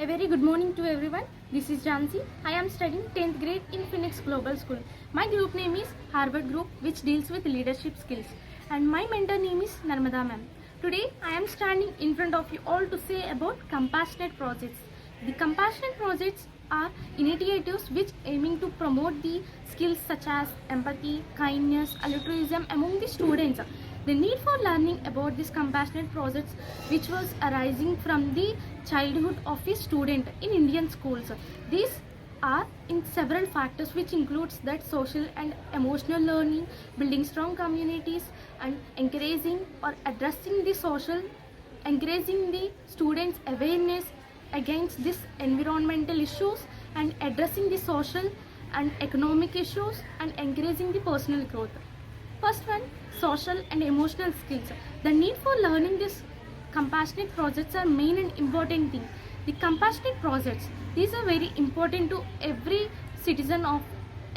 A very good morning to everyone. This is Jansi. I am studying 10th grade in Phoenix Global School. My group name is Harvard Group, which deals with leadership skills. And my mentor name is Narmada ma'am. Today I am standing in front of you all to say about compassionate projects. The compassionate projects are initiatives which aiming to promote the skills such as empathy, kindness, altruism among the students. The need for learning about these compassionate projects which was arising from the childhood of a student in Indian schools. These are in several factors which includes that social and emotional learning, building strong communities and encouraging or addressing the social, encouraging the students awareness against these environmental issues and addressing the social and economic issues and encouraging the personal growth. First one, social and emotional skills. The need for learning these compassionate projects are main and important thing. The compassionate projects, these are very important to every citizen of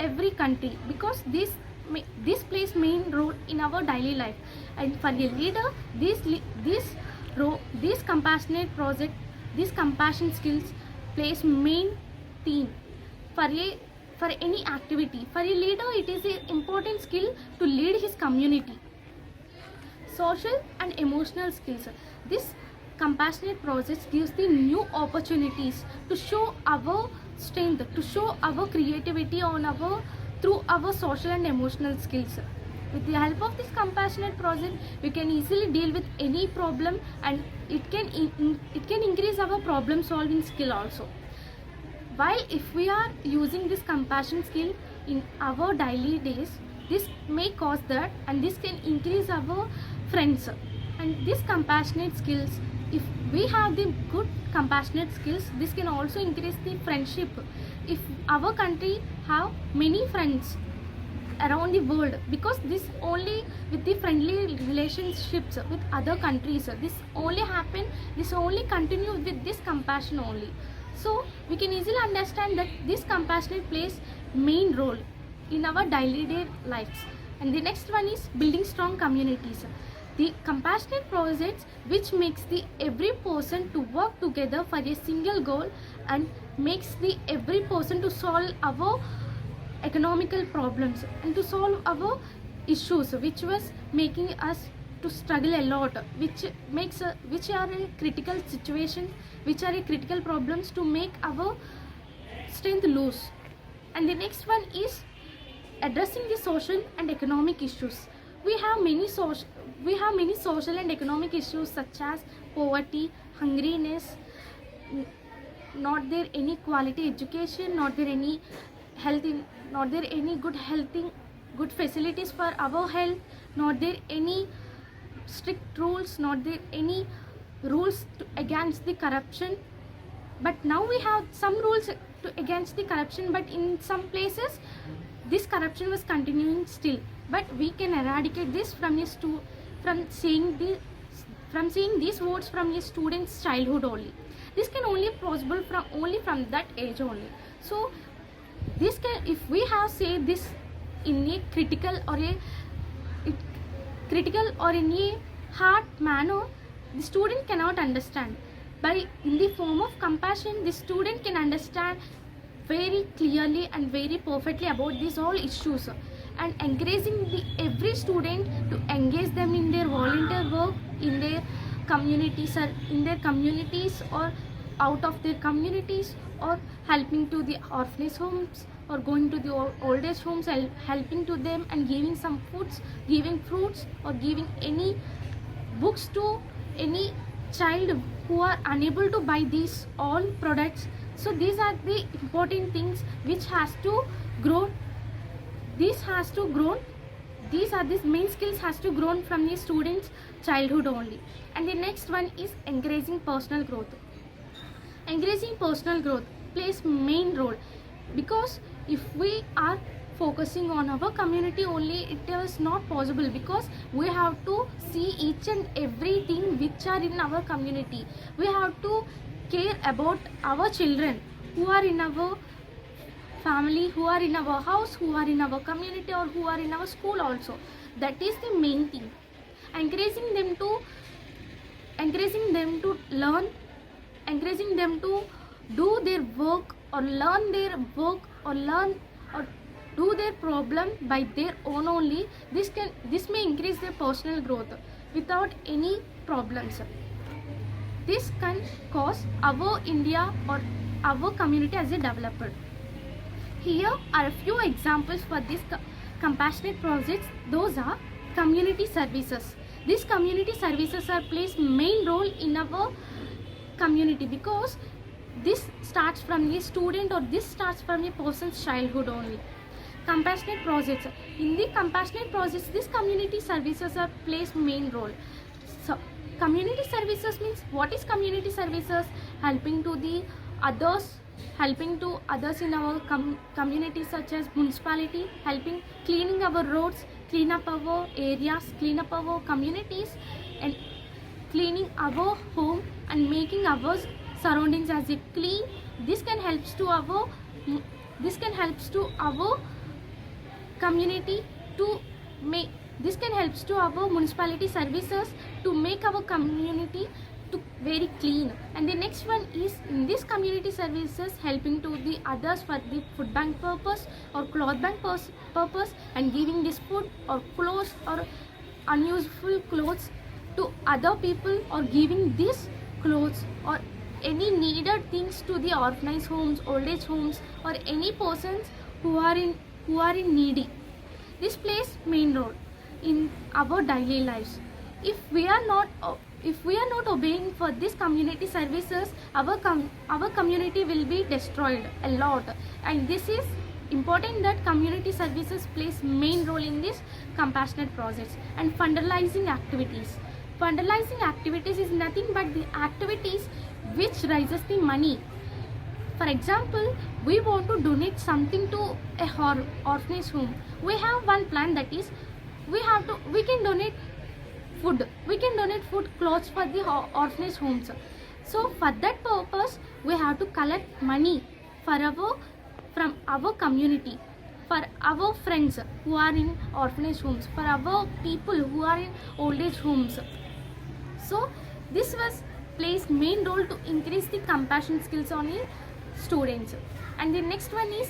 every country because this plays main role in our daily life. And for a leader, this compassionate project, these compassion skills plays main theme for any activity. For a leader, it is an important skill to lead his community. Social and emotional skills. This compassionate project gives the new opportunities to show our strength, to show our creativity through our social and emotional skills. With the help of this compassionate project, we can easily deal with any problem and it can increase our problem solving skill also. While if we are using this compassion skill in our daily days, this may cause that and this can increase our friends. And these compassionate skills, if we have the good compassionate skills, this can also increase the friendship. If our country have many friends around the world, because this only with the friendly relationships with other countries, this only continue with this compassion only. So we can easily understand that this compassionate plays main role in our daily day lives. And the next one is building strong communities. The compassionate projects which makes the every person to work together for a single goal and makes the every person to solve our economical problems and to solve our issues which was making us to struggle a lot, which are a critical situation, which are a critical problems to make our strength lose. And the next one is addressing the social and economic issues. We have many social and economic issues such as poverty, hungriness, not there any quality education, not there any not there any good facilities for our health, not there any strict rules, not there any rules against the corruption. But now we have some rules against the corruption, but in some places this corruption was continuing still. But we can eradicate this from seeing these words from a student's childhood only. This can only possible from that age only. So this can, if we have say this in a critical or in a hard manner, the student cannot understand. By in the form of compassion, the student can understand very clearly and very perfectly about these all issues, and encouraging every student to engage them in their volunteer work in their communities or out of their communities, or helping to the orphanage homes or going to the old age homes, helping to them and giving some foods, giving fruits, or giving any books to any child who are unable to buy these all products. So these are the important things which has to grow. These main skills has to grow from the students childhood only. And the next one is encouraging personal growth. Encouraging personal growth plays main role, because if we are focusing on our community only, it is not possible, because we have to see each and everything which are in our community. We have to care about our children who are in our family, who are in our house, who are in our community, or who are in our school also. That is the main thing. Encouraging them to learn, encouraging them to do their work or learn their work or learn or do their problem by their own only, this may increase their personal growth without any problems. This can cause our India or our community as a developer. Here are a few examples for these compassionate projects. Those are community services. These community services are plays main role in our community because this starts from a student or this starts from a person's childhood only. Compassionate projects. In the compassionate projects, these community services are plays main role. So community services means, what is community services? Helping to the others, helping to others in our community, such as municipality, helping cleaning our roads, clean up our areas, clean up our communities, and cleaning our home and making our surroundings as a clean. This can helps to our community to make, this can helps to our municipality services to make our community to very clean. And the next one is, in this community services, helping to the others for the food bank purpose or cloth bank purpose, and giving this food or clothes or unuseful clothes to other people, or giving these clothes or any needed things to the orphanage homes, old age homes, or any persons who are in needy. This plays main role in our daily lives. If we are not obeying for these community services, our community will be destroyed a lot. And this is important that community services plays main role in this compassionate projects. And fundraising activities. Fundraising activities is nothing but the activities which raises the money. For example, we want to donate something to a orphanage home. We have one plan, that is, we can donate food. We can donate food, clothes for the orphanage homes. So for that purpose, we have to collect money from our community, for our friends who are in orphanage homes, for our people who are in old age homes. So this plays main role to increase the compassion skills on the students. And the next one is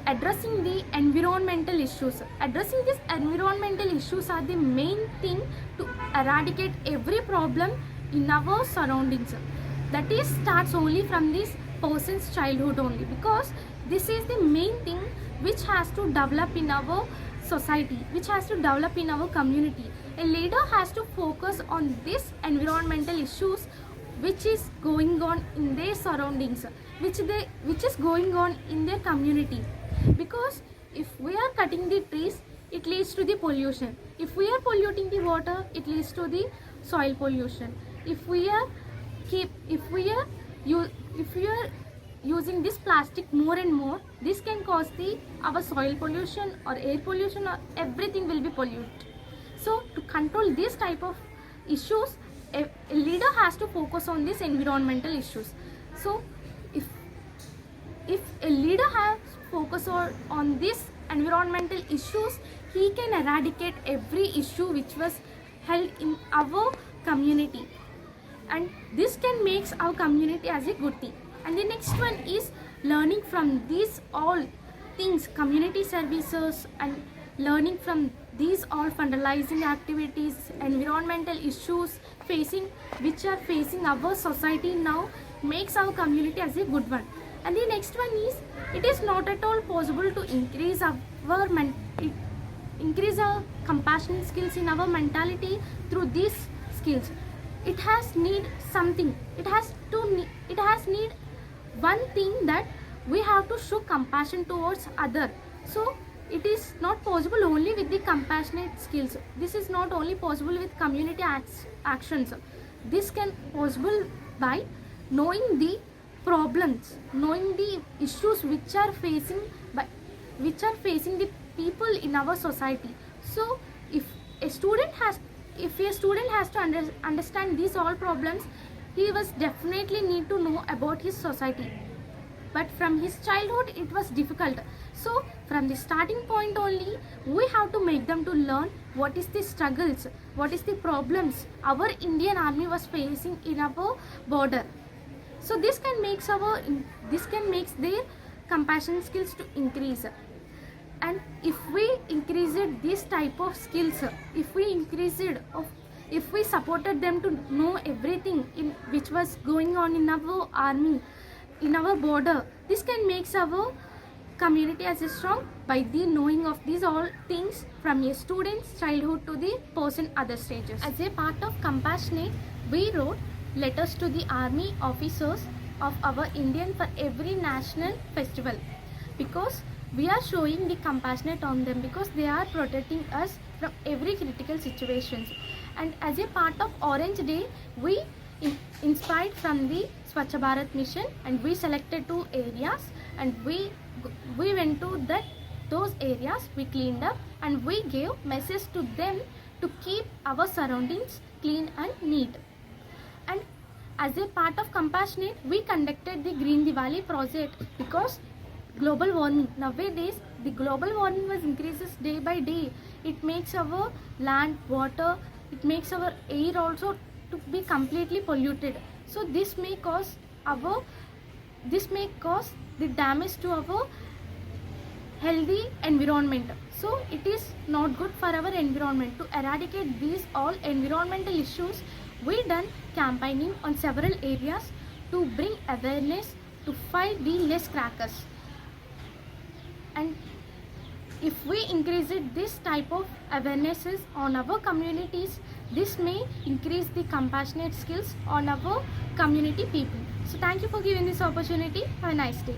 addressing the environmental issues. Addressing these environmental issues are the main thing to eradicate every problem in our surroundings. That is starts only from this person's childhood only, because this is the main thing which has to develop in our society, which has to develop in our community. A leader has to focus on these environmental issues which is going on in their surroundings, which is going on in their community. Because if we are cutting the trees, it leads to the pollution. If we are polluting the water, it leads to the soil pollution. If we are using this plastic more and more, this can cause our soil pollution or air pollution, or everything will be polluted. So to control this type of issues, a leader has to focus on these environmental issues. So if a leader has focus on these environmental issues, he can eradicate every issue which was held in our community, and this can make our community as a good thing. And the next one is learning from these all things, community services, and learning from these all fundraising activities, environmental issues which are facing our society now, makes our community as a good one. And the next one is, it is not at all possible to increase our compassion skills in our mentality through these skills. It has need something. It has need one thing, that we have to show compassion towards other. So it is not possible only with the compassionate skills. This is not only possible with community actions. This can possible by knowing the problems, knowing the issues which are facing the people in our society. So if a student has to understand these all problems, he was definitely need to know about his society. But from his childhood it was difficult. So from the starting point only, we have to make them to learn what is the struggles, what is the problems our Indian army was facing in our border. So this can makes their compassion skills to increase. And if we increased this type of skills, if we supported them to know everything in which was going on in our army, in our border, this can make our community as a strong by the knowing of these all things from a student's childhood to the person other stages. As a part of compassionate, we wrote letters to the army officers of our Indian for every national festival, because we are showing the compassionate on them, because they are protecting us from every critical situations. And as a part of Orange Day, we inspired from the Swachh Bharat mission, and we selected 2 areas, and we went to those areas, we cleaned up, and we gave message to them to keep our surroundings clean and neat. And as a part of compassionate, we conducted the Green Diwali project, because global warming nowadays, the global warming was increases day by day. It makes our land, water, it makes our air also to be completely polluted. So this may cause the damage to our healthy environment. So it is not good for our environment. To eradicate these all environmental issues, we done campaigning on several areas to bring awareness to fight the less crackers. And if we increase this type of awarenesses on our communities, this may increase the compassionate skills on our community people. So thank you for giving this opportunity. Have a nice day.